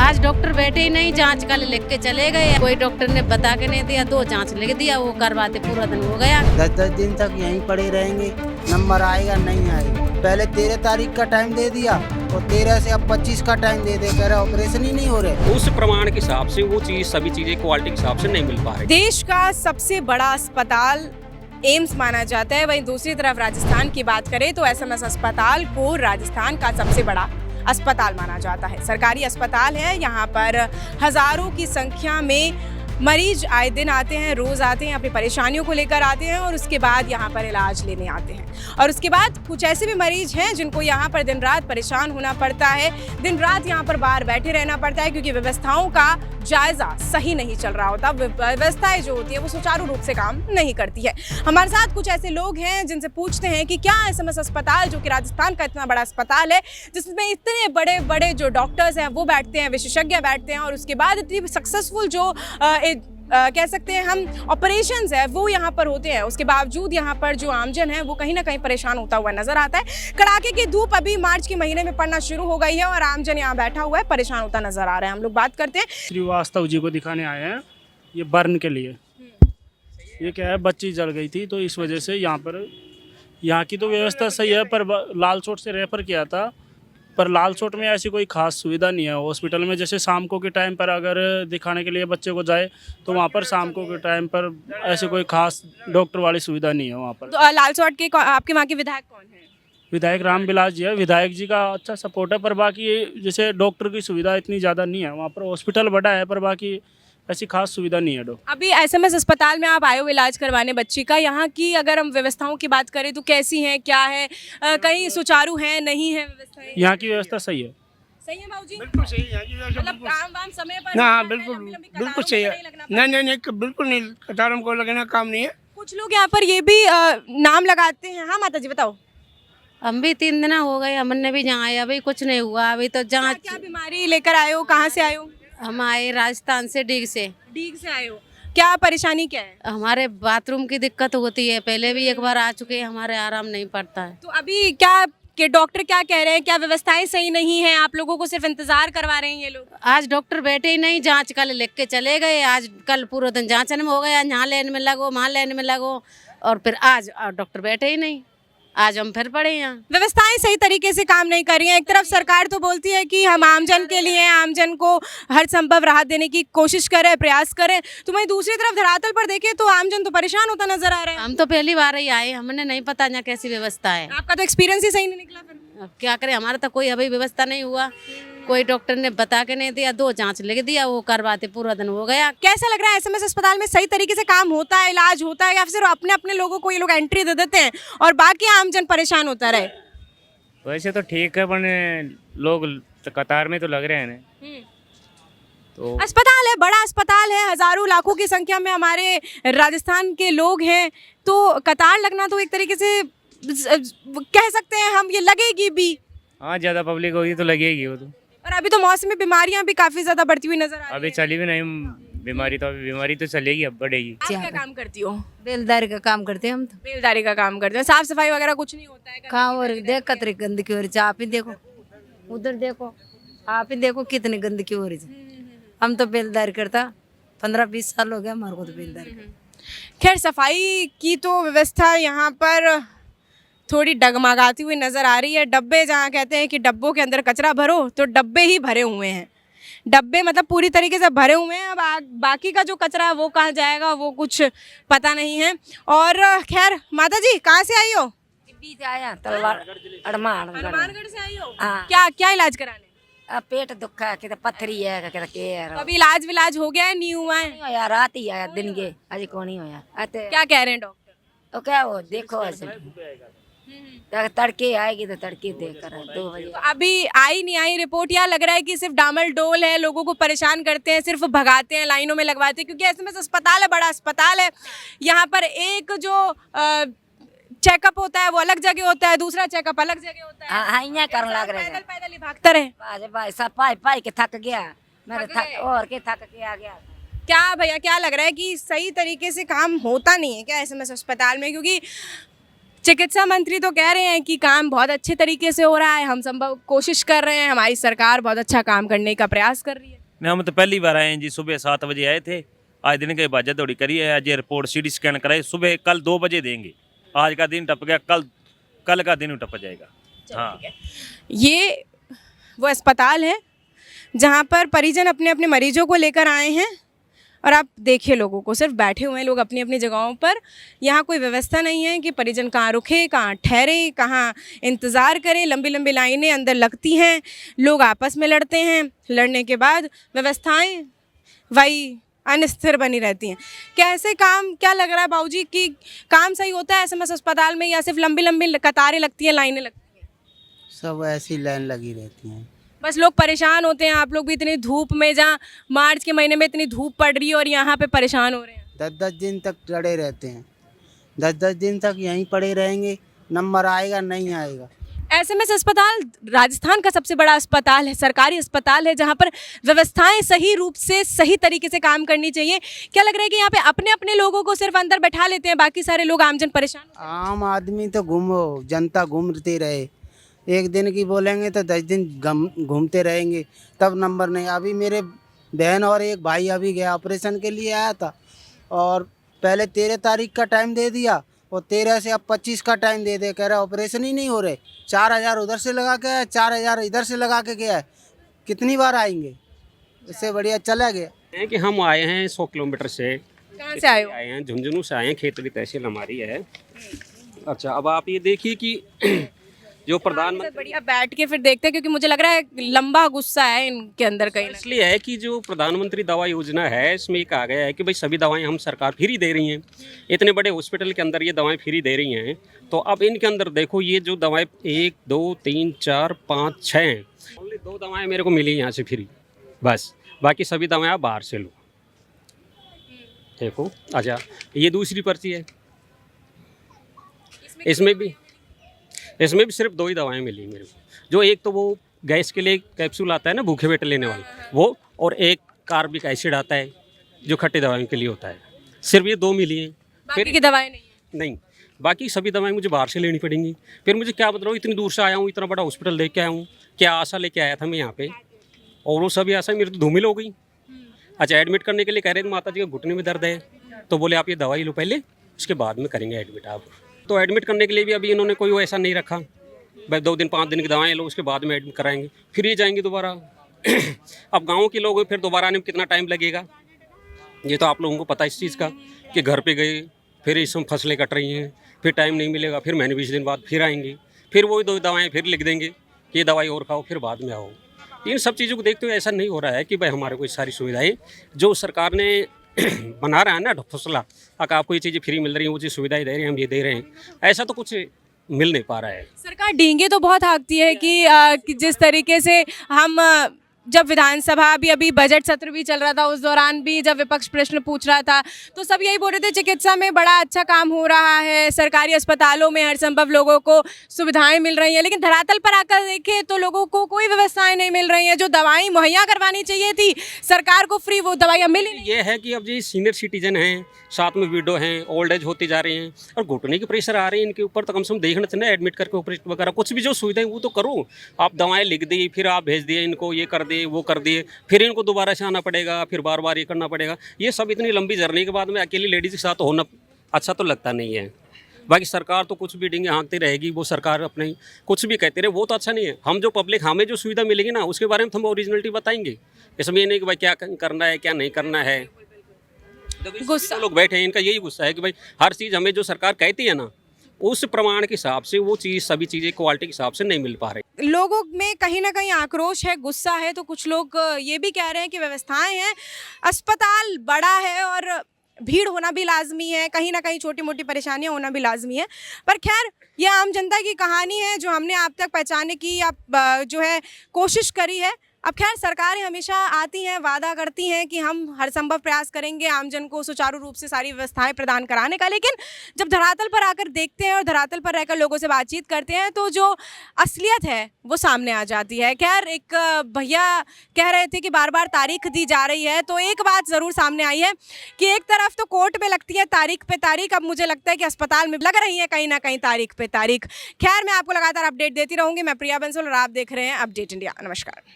आज डॉक्टर बैठे ही नहीं, जांच कल लिख के चले गए। कोई डॉक्टर ने बता के नहीं दिया, 2 जांच लिख दिया, वो करवाते पूरा दिन हो गया। 10-10 दिन तक यहीं पड़े रहेंगे, नंबर आएगा नहीं आएगा। पहले 13 तारीख का टाइम दे दिया और 13 से अब 25 का टाइम दे कह रहा ऑपरेशन ही नहीं हो रहे। उस प्रमाण के हिसाब से वो चीज सभी चीजें क्वालिटी के हिसाब से नहीं मिल पा रही। देश का सबसे बड़ा अस्पताल एम्स माना जाता है। वहीं दूसरी तरफ राजस्थान की बात करें तो एसएमएस अस्पताल को राजस्थान का सबसे बड़ा अस्पताल माना जाता है। सरकारी अस्पताल है, यहाँ पर हजारों की संख्या में मरीज आए दिन आते हैं, रोज आते हैं, अपनी परेशानियों को लेकर आते हैं और उसके बाद यहाँ पर इलाज लेने आते हैं। और उसके बाद कुछ ऐसे भी मरीज हैं जिनको यहाँ पर दिन रात परेशान होना पड़ता है, दिन रात यहाँ पर बाहर बैठे रहना पड़ता है, क्योंकि व्यवस्थाओं का जायजा सही नहीं चल रहा होता। व्यवस्थाएं जो होती है वो सुचारू रूप से काम नहीं करती है। हमारे साथ कुछ ऐसे लोग हैं जिनसे पूछते हैं कि क्या एसएमएस अस्पताल, जो कि राजस्थान का इतना बड़ा अस्पताल है, जिसमें इतने बड़े बड़े जो डॉक्टर्स हैं वो बैठते हैं, विशेषज्ञ बैठते हैं, और उसके बाद इतनी सक्सेसफुल जो कह सकते हैं हम ऑपरेशंस है वो यहाँ पर होते हैं, उसके बावजूद यहाँ पर जो आमजन है वो कहीं ना कहीं परेशान होता हुआ नजर आता है। कड़ाके की धूप अभी मार्च के महीने में पड़ना शुरू हो गई है और आमजन यहाँ बैठा हुआ है, परेशान होता नजर आ रहा है। हम लोग बात करते हैं। श्रीवास्तव जी को दिखाने आए हैं, ये बर्न के लिए। ये क्या है, बच्ची जल गई थी तो इस वजह से यहाँ की तो व्यवस्था सही है, पर लालसोट से रेफर किया था, पर लालसोट में ऐसी कोई खास सुविधा नहीं है हॉस्पिटल में। जैसे शाम को के टाइम पर अगर दिखाने के लिए बच्चे को जाए तो वहाँ पर शाम को के टाइम पर ऐसे कोई खास डॉक्टर वाली सुविधा नहीं है वहाँ पर। तो लालसोट के आपके वहाँ के विधायक कौन है? विधायक रामविलास जी है, विधायक जी का अच्छा सपोर्ट है, पर बाकी जैसे डॉक्टर की सुविधा इतनी ज़्यादा नहीं है वहाँ पर। हॉस्पिटल बड़ा है पर बाकी ऐसी खास सुविधा नहीं है डॉक्टर। अभी एसएमएस अस्पताल में आप आए हो इलाज करवाने बच्ची का, यहाँ की अगर हम व्यवस्थाओं की बात करें तो कैसी हैं, क्या है, कहीं सुचारू है, नहीं है व्यवस्थाएं? यहाँ की व्यवस्था सही है। सही है बाबूजी? बिल्कुल सही है जी, मतलब काम वाम समय पर हाँ होता है, बिल्कुल लंबी-लंबी बिल्कुल कतारों सही में है। नहीं लगना पड़ता। नहीं बिल्कुल नहीं, कतारों को लगना काम नहीं है। कुछ लोग यहाँ पर ये भी नाम लगाते हैं। हाँ माता जी बताओ, हम भी 3 दिन हो गए, हमने भी जहाँ आया, अभी कुछ नहीं हुआ। अभी तो क्या जांच, क्या बीमारी लेकर आए हो, कहाँ से आए हो? हम आए राजस्थान से, डीग से। डीग से आए हो, क्या परेशानी क्या है? हमारे बाथरूम की दिक्कत होती है, पहले भी एक बार आ चुके हैं, हमारे आराम नहीं पड़ता है। तो अभी क्या के डॉक्टर क्या कह रहे हैं, क्या व्यवस्थाएं सही नहीं है, आप लोगों को सिर्फ इंतजार करवा रहे हैं ये लोग? आज डॉक्टर बैठे ही नहीं, जांच कल लिख के चले गए। आज कल पूरा दिन जांचने में हो गया, यहाँ लाइन में लगो, वहाँ लाइन में लगो, और फिर आज डॉक्टर बैठे ही नहीं। आज हम फिर पड़े यहाँ। व्यवस्थाएं सही तरीके से काम नहीं कर रही हैं। एक तरफ सरकार तो बोलती है कि हम आमजन के लिए, आमजन को हर संभव राहत देने की कोशिश करें, प्रयास करें, तो वहीं दूसरी तरफ धरातल पर देखें तो आमजन तो परेशान होता नजर आ रहा है। हम तो पहली बार ही आए, हमने नहीं पता यहाँ कैसी व्यवस्था है। आपका तो एक्सपीरियंस ही सही नहीं निकला फिर। अब क्या करें, हमारा तो कोई अभी व्यवस्था नहीं हुआ, कोई डॉक्टर ने बता के नहीं दिया, 2 जांच लिख दिया, वो करवाते पूरा दिन हो गया। कैसा लग रहा है, एसएमएस अस्पताल में सही तरीके से काम होता है, इलाज होता है, या फिर अपने अपने लोगों को ये लोग एंट्री दे देते हैं और बाकी आमजन परेशान होता रहे? वैसे तो ठीक है, पर लोग कतार में तो लग रहे हैं ना। तो अस्पताल है, बड़ा अस्पताल है, हजारों लाखों की संख्या में हमारे राजस्थान के लोग हैं, तो कतार लगना तो एक तरीके से कह सकते हैं हम, ये लगेगी भी। हाँ, ज़्यादा पब्लिक होगी तो लगेगी वो तो। और अभी तो मौसमी बीमारियां भी काफी ज्यादा बढ़ती हुई नजर आ रही अभी हैं। चली भी नहीं बीमारी, तो अभी बीमारी तो चलेगी, अब बढ़ेगी। आप क्या काम करती हो? बेलदारी का काम करते हैं हम तो। बेलदारी का काम करते हैं, साफ सफाई वगैरह कुछ नहीं होता है? कहाँ और देख कतरी गंदगी हो रही है, आप ही देखो, उधर देखो, आप ही देखो कितनी गंदगी हो रही है। हम तो बेलदारी करता 15-20 साल हो गया हमारे को तो बेलदारी करता। खैर, सफाई की तो व्यवस्था यहाँ पर थोड़ी डगमगाती हुई नजर आ रही है। डब्बे, जहाँ कहते हैं कि डब्बों के अंदर कचरा भरो, तो डब्बे ही भरे हुए हैं। डब्बे मतलब पूरी तरीके से भरे हुए हैं। अब बाकी का जो कचरा है वो कहाँ जाएगा वो कुछ पता नहीं है। और खैर, माता जी कहाँ से आई हो? टिब्बी से आया, तलवार हनुमानगढ़ से आई हो? हाँ। क्या क्या इलाज कराने? पेट दुखा है, कहते पत्थरी है, कहते के तो अभी इलाज विलाज हो गया है, नहीं हुआ है? यार रात ही आया, दिन के अजी कौन नहीं होया आते। क्या कह रहे हैं डॉक्टर? तो क्या हो देखो ऐसे तड़के आएगी तो तड़के देख कर 2 बजे। तो अभी आई नहीं आई रिपोर्ट, या लग रहा है कि सिर्फ डामल डोल है, लोगों को परेशान करते हैं, सिर्फ भगाते हैं, लाइनों में लगवाते हैं? क्योंकि एसएमएस अस्पताल है, बड़ा अस्पताल है, यहाँ पर एक जो चेकअप होता है वो अलग जगह होता है, दूसरा चेकअप अलग जगह होता है। हाँ यहाँ कर लग रहा है, पैदल पैदल ही भागते रहे। भाई सब पाई पाई के थक गया, मैं थक और के थक के आ गया। क्या भैया, क्या लग रहा है कि सही तरीके से काम होता नहीं है क्या एसएमएस अस्पताल में? क्योंकि चिकित्सा मंत्री तो कह रहे हैं कि काम बहुत अच्छे तरीके से हो रहा है, हम संभव कोशिश कर रहे हैं, हमारी सरकार बहुत अच्छा काम करने का प्रयास कर रही है। नहीं, हम तो पहली बार आए हैं जी। सुबह 7 बजे आए थे, आज दिन के भाजा दौड़ी करी है। आज ये रिपोर्ट सीटी स्कैन कराई, सुबह कल 2 बजे देंगे। आज का दिन टप गया, कल का दिन टप जाएगा। हाँ, ये वो अस्पताल है जहाँ पर परिजन अपने अपने मरीजों को लेकर आए हैं और आप देखिए लोगों को सिर्फ बैठे हुए हैं लोग अपनी अपनी जगहों पर। यहाँ कोई व्यवस्था नहीं है कि परिजन कहाँ रुके, कहाँ ठहरे, कहाँ इंतज़ार करें। लंबी लंबी लाइनें अंदर लगती हैं, लोग आपस में लड़ते हैं, लड़ने के बाद व्यवस्थाएं वही अनिस्थिर बनी रहती हैं। कैसे काम, क्या लग रहा है बाबूजी कि काम सही होता है एसएमएस अस्पताल में या सिर्फ लंबी लंबी कतारें लगती हैं, लाइनें लगती हैं? सब ऐसी लाइन लगी रहती हैं। बस लोग परेशान होते हैं। आप लोग भी इतनी धूप में, जहाँ मार्च के महीने में इतनी धूप पड़ रही है और यहाँ पे परेशान हो रहे हैं। 10-10 दिन तक लड़े रहते हैं, 10-10 दिन तक यहीं पड़े रहेंगे। नंबर आएगा नहीं आएगा। एसएमएस अस्पताल राजस्थान का सबसे बड़ा अस्पताल है, सरकारी अस्पताल है जहाँ पर व्यवस्थाएं सही रूप से, सही तरीके से काम करनी चाहिए। क्या लग रहा है कि यहाँ पे अपने अपने लोगों को सिर्फ अंदर बैठा लेते हैं, बाकी सारे लोग आमजन परेशान? आम आदमी तो जनता घूमती रहे। एक दिन की बोलेंगे तो 10 दिन घूमते रहेंगे, तब नंबर नहीं। अभी मेरे बहन और एक भाई अभी गया, ऑपरेशन के लिए आया था और पहले 13 तारीख का टाइम दे दिया और 13 से अब 25 का टाइम दे दे। कह रहा ऑपरेशन ही नहीं हो रहे। 4000 उधर से लगा के आया, 4000 इधर से लगा के गया है। कितनी बार आएंगे? इससे बढ़िया चला गया है कि हम आए हैं 100 किलोमीटर से। कहाँ से आए हो? आए हैं झुंझुनू से, आए हैं, खेतड़ी तहसील हमारी है। अच्छा, अब आप ये देखिए कि जो प्रधानमंत्री, बढ़िया बैठ के फिर देखते हैं, क्योंकि मुझे लग रहा है लंबा गुस्सा है इनके अंदर कहीं ना। इसलिए है कि जो प्रधानमंत्री दवा योजना है इसमें ये कहा गया है कि भाई सभी दवाएं हम सरकार फ्री दे रही हैं। इतने बड़े हॉस्पिटल के अंदर ये दवाएं फ्री दे रही हैं, तो अब इनके अंदर देखो ये जो दवाएं 1 2 3 4 5 6 हैं, ओनली 2 दवाएं मेरे को मिली यहाँ से फ्री, बस। बाकी सभी दवाएं आप बाहर से लो। देखो, अच्छा ये दूसरी पर्ची है, इसमें भी सिर्फ 2 ही दवाएं मिली मेरे को। जो एक तो वो गैस के लिए कैप्सूल आता है ना, भूखे पेट लेने वाला, वो, और एक कार्बिक एसिड आता है जो खट्टी दवाओं के लिए होता है। सिर्फ ये 2 मिली हैं, बाकी की दवाएं नहीं। बाकी सभी दवाएं मुझे बाहर से लेनी पड़ेंगी। फिर मुझे क्या बताओ, इतनी दूर से आया हूँ, इतना बड़ा हॉस्पिटल देख के आया हूँ, क्या आशा लेके आया था मैं यहाँ पे, और वो सभी आशा मेरी तो धूमिल हो गई। अच्छा, एडमिट करने के लिए कह रहे थे माता जी का घुटने में दर्द है, तो बोले आप ये दवाई लो पहले, उसके बाद में करेंगे एडमिट आप। तो एडमिट करने के लिए भी अभी इन्होंने कोई ऐसा नहीं रखा, भाई 2 दिन 5 दिन की दवाएं लो, उसके बाद में एडमिट कराएंगे, फिर ये जाएंगे दोबारा। अब गाँव के लोग फिर दोबारा आने में कितना टाइम लगेगा, ये तो आप लोगों को पता है इस चीज़ का, कि घर पे गए, फिर इस समय फसलें कट रही हैं, फिर टाइम नहीं मिलेगा, फिर महीने 20 दिन बाद फिर आएंगे, फिर वही 2 दवाएँ फिर लिख देंगे कि ये दवाई और खाओ, फिर बाद में आओ। इन सब चीज़ों को देखते हुए ऐसा नहीं हो रहा है कि भाई हमारे को सारी सुविधाएँ जो सरकार ने बना रहा है ना फसला, अगर आपको ये चीज़ें फ्री मिल रही हैं, वो चीज़ सुविधाएं दे रहे हैं, हम ये दे रहे हैं, ऐसा तो कुछ मिल नहीं पा रहा है। सरकार डींगे तो बहुत हाँकती है कि जिस तरीके से हम जब विधानसभा अभी बजट सत्र भी चल रहा था, उस दौरान भी जब विपक्ष प्रश्न पूछ रहा था तो सब यही बोल रहे थे चिकित्सा में बड़ा अच्छा काम हो रहा है, सरकारी अस्पतालों में हर संभव लोगों को सुविधाएं मिल रही हैं। लेकिन धरातल पर आकर देखें तो लोगों को कोई व्यवस्थाएं नहीं मिल रही हैं। जो दवाएं मुहैया करवानी चाहिए थी सरकार को फ्री, वो दवाइयाँ मिली नहीं। ये है कि अब जी सीनियर सिटीजन हैं, साथ में विडो हैं, ओल्ड एज होते जा रहे हैं और घुटने के प्रेशर आ रहे हैं इनके ऊपर, तो कम से कम देखना चाहिए एडमिट करके ऑपरेशन वगैरह कुछ भी जो सुविधाएं वो तो करो। आप दवाएं लिख दी, फिर आप भेज दिए इनको, ये कर दिए वो कर दिए, फिर इनको दोबारा से आना पड़ेगा, फिर बार बार ये करना पड़ेगा। ये सब इतनी लंबी जर्नी के बाद में अकेली लेडीज़ के साथ होना अच्छा तो लगता नहीं है। बाकी सरकार तो कुछ भी डिंगे हाँकती रहेगी, वो सरकार अपने कुछ भी कहती रहे, वो तो अच्छा नहीं है। हम जो पब्लिक, हमें जो सुविधा मिलेगी ना उसके बारे में हम ओरिजिनलिटी बताएंगे। इसमें ये नहीं कि भाई क्या करना है क्या नहीं करना है। गुस्सा लोग बैठे हैं, इनका यही गुस्सा है कि भाई हर चीज़ हमें जो सरकार कहती है ना उस प्रमाण के हिसाब से वो चीज़, सभी चीज़ें क्वालिटी के हिसाब से नहीं मिल पा रही। लोगों में कहीं ना कहीं आक्रोश है, गुस्सा है। तो कुछ लोग ये भी कह रहे हैं कि व्यवस्थाएं हैं, अस्पताल बड़ा है और भीड़ होना भी लाजमी है, कहीं ना कहीं छोटी मोटी परेशानियां होना भी लाजमी है। पर खैर ये आम जनता की कहानी है जो हमने आप तक पहुंचाने की जो है कोशिश करी है। अब खैर सरकारें हमेशा आती हैं, वादा करती हैं कि हम हर संभव प्रयास करेंगे आमजन को सुचारू रूप से सारी व्यवस्थाएं प्रदान कराने का, लेकिन जब धरातल पर आकर देखते हैं और धरातल पर रहकर लोगों से बातचीत करते हैं तो जो असलियत है वो सामने आ जाती है। खैर एक भैया कह रहे थे कि बार बार तारीख दी जा रही है, तो एक बात ज़रूर सामने आई है कि एक तरफ तो कोर्ट में लगती है तारीख पे तारीख, अब मुझे लगता है कि अस्पताल में लग रही है कहीं ना कहीं तारीख पे तारीख। खैर मैं आपको लगातार अपडेट देती रहूँगी। मैं प्रिया बंसल और आप देख रहे हैं अपडेट इंडिया। नमस्कार।